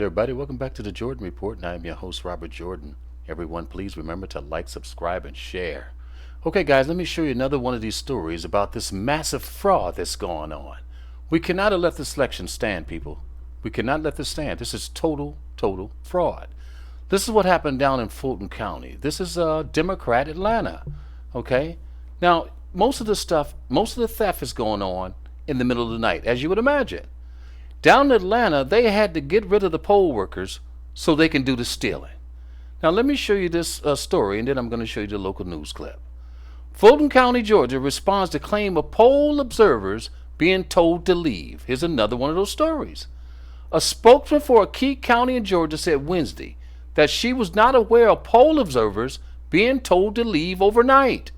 Everybody, welcome back to the Jordan Report, and I am your host, Robert Jordan. Everyone, please remember to like, subscribe, and share. Okay, guys, let me show you another one of these stories about this massive fraud that's going on. We cannot let this election stand, people. We cannot let this stand. This is total fraud. This is what happened down in Fulton County. This is Democrat Atlanta. Okay? Now, most of the theft is going on in the middle of the night, as you would imagine. Down in Atlanta, they had to get rid of the poll workers so they can do the stealing. Now, let me show you this story, and then I'm going to show you the local news clip. Fulton County, Georgia responds to claim of poll observers being told to leave. Here's another one of those stories. A spokesman for a key county in Georgia said Wednesday that she was not aware of poll observers being told to leave overnight.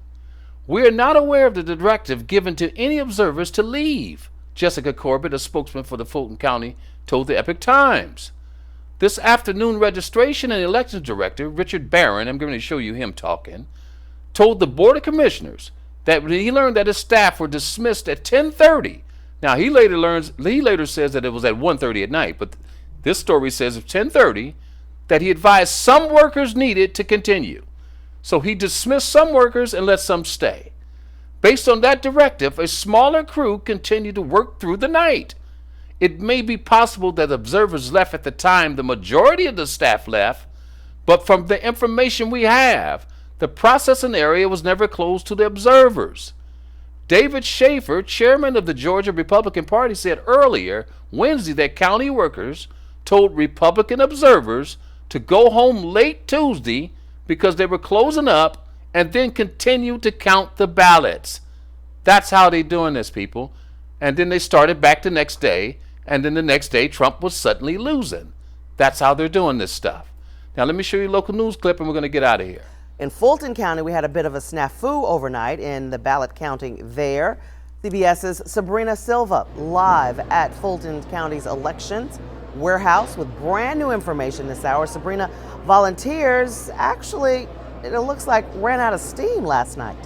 We are not aware of the directive given to any observers to leave, Jessica Corbett, a spokesman for the Fulton County, told the Epic Times. This afternoon, registration and elections director, Richard Barron, I'm going to show you him talking, told the Board of Commissioners that when he learned that his staff were dismissed at 10:30. Now, he later says that it was at 1:30 at night, but this story says at 10:30 that he advised some workers needed to continue. So he dismissed some workers and let some stay. Based on that directive, a smaller crew continued to work through the night. It may be possible that observers left at the time the majority of the staff left, but from the information we have, the processing area was never closed to the observers. David Schaefer, chairman of the Georgia Republican Party, said earlier Wednesday that county workers told Republican observers to go home late Tuesday because they were closing up and then continue to count the ballots. That's how they're doing this, people. And then they started back the next day, and then the next day Trump was suddenly losing. That's how they're doing this stuff. Now let me show you a local news clip and we're going to get out of here. In Fulton County, we had a bit of a snafu overnight in the ballot counting there. CBS's Sabrina Silva live at Fulton County's elections warehouse with brand new information this hour. Sabrina, volunteers actually, it looks like, ran out of steam last night.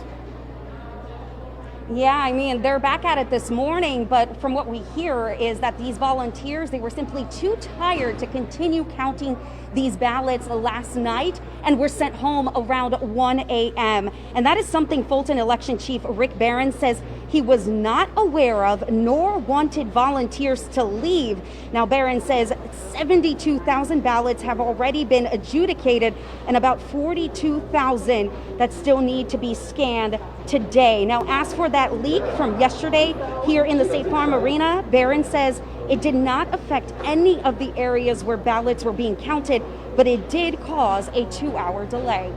Yeah, I mean, they're back at it this morning, but from what we hear is that these volunteers, they were simply too tired to continue counting these ballots last night and were sent home around 1 a.m. And that is something Fulton Election Chief Rick Barron says he was not aware of nor wanted volunteers to leave. Now, Barron says 72,000 ballots have already been adjudicated and about 42,000 that still need to be scanned today. Now, as for that leak from yesterday here in the State Farm Arena, Barron says it did not affect any of the areas where ballots were being counted, but it did cause a 2-hour delay.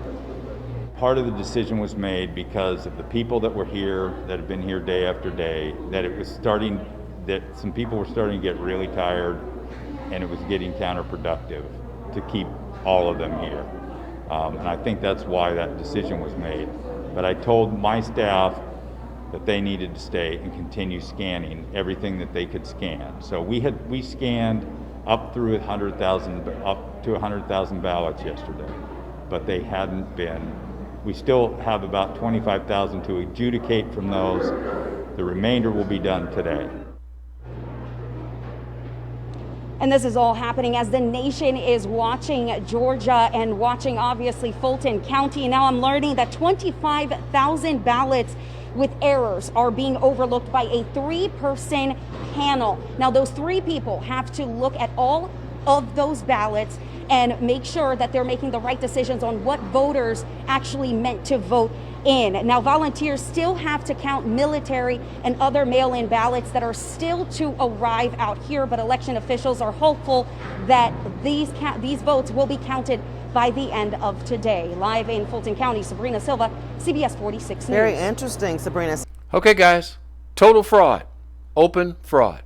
Part of the decision was made because of the people that were here, that have been here day after day, that some people were starting to get really tired, and it was getting counterproductive to keep all of them here. And I think that's why that decision was made. But I told my staff that they needed to stay and continue scanning everything that they could scan. So we scanned up to 100,000 ballots yesterday, but they hadn't been. We still have about 25,000 to adjudicate from those. The remainder will be done today. And this is all happening as the nation is watching Georgia and watching, obviously, Fulton County. Now I'm learning that 25,000 ballots with errors are being overlooked by a 3-person panel. Now, those 3 people have to look at all of those ballots and make sure that they're making the right decisions on what voters actually meant to vote in. Now, volunteers still have to count military and other mail-in ballots that are still to arrive out here, but election officials are hopeful that these votes will be counted by the end of today. Live in Fulton County, Sabrina Silva, CBS 46 News. Very interesting, Sabrina. Okay, guys, total fraud, open fraud.